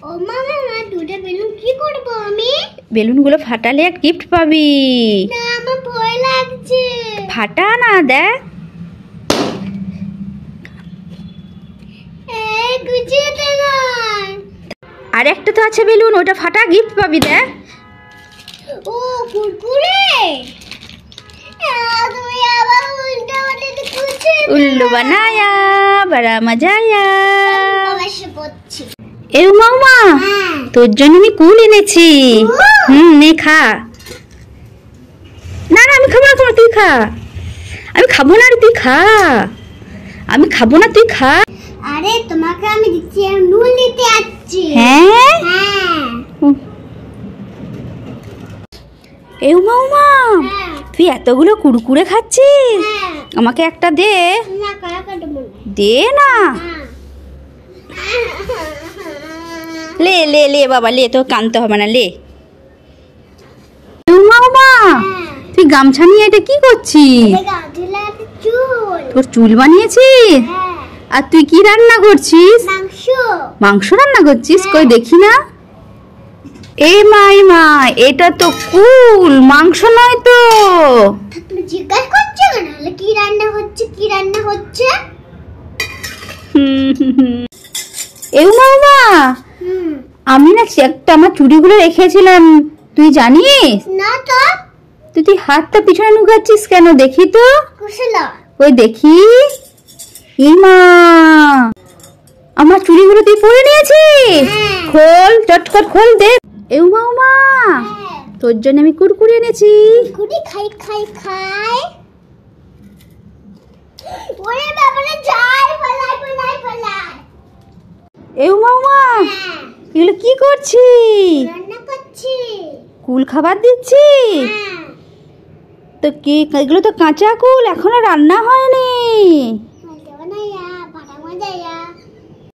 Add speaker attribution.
Speaker 1: ও মামা দুটো বেলুন কি করব আমি?
Speaker 2: বেলুনগুলো ফাটালে এক গিফট পাবি।
Speaker 1: না আমার ভয় লাগছে।
Speaker 2: ফাটা না, দেখ।
Speaker 1: এই গুছিয়ে দে না।
Speaker 2: আর একটা তো আছে বেলুন, ওটা ফাটা, গিফট পাবি, দেখ।
Speaker 1: ও কুরকুরে। তুমি আবার উল্টো পাল্টা করছো।
Speaker 2: উল্লু বানায়া বড়া মজা আয়া।
Speaker 1: অবশ্য পড়ছি।
Speaker 2: এ মামা, তোর জন্য আমি কুল এনেছি। নে খা। না না, আমি খাবো না, তুই খা। আমি খাবো না, তুই খা। আমি খাবো না, তুই খা।
Speaker 1: আরে তোমাকে আমি দিচ্ছি, নুন নিতে আসছি।
Speaker 2: হ্যাঁ
Speaker 1: হ্যাঁ।
Speaker 2: এ মামা, তুই এতগুলো কুরকুরে খাচ্ছিস,
Speaker 1: হ্যাঁ।
Speaker 2: আমাকে একটা দে।
Speaker 1: না কারা কাটবো না।
Speaker 2: দে না। লে লে লে বাবা, লে, তো কানতে হবে না, লে। মামা, তুই গামছা নিয়ে এটা কি করছিস? তোর চুল বানিয়েছিস? আর তুই কি রান্না করছিস? মাংস রান্না করছিস? কই দেখি না। এ মা, এটা তো কুল, মাংস নয় তো।
Speaker 1: তুমি জিজ্ঞাসা করছো কেন? কি রান্না হচ্ছে, কি রান্না হচ্ছে?
Speaker 2: এ মামা, আমি না একটা আমার চুড়িগুলো রেখেছিলাম, তুই জানিস?
Speaker 1: না তো।
Speaker 2: তুই হাতটা পিছনে নুকাচ্ছিস কেন, দেখি তো।
Speaker 1: কুশলা।
Speaker 2: ওই দেখি। মা, আমার চুড়িগুলো তুই পরে নিয়েছিস? খোল, চটকট খোল, দে। এ মামা, তোর জন্য আমি কুরকুরে এনেছি।
Speaker 1: কুড়ি খাই খাই খাই। ওরে বাবা রে, যাই ফলাই ফলাই ফলাই।
Speaker 2: এ মামা, এগুলো কি করছিস?
Speaker 1: রান্না করছি।
Speaker 2: কুল খাবার দিচ্ছিস? তো কি, এগুলো তো কাঁচা কুল, এখনো রান্না হয়নি।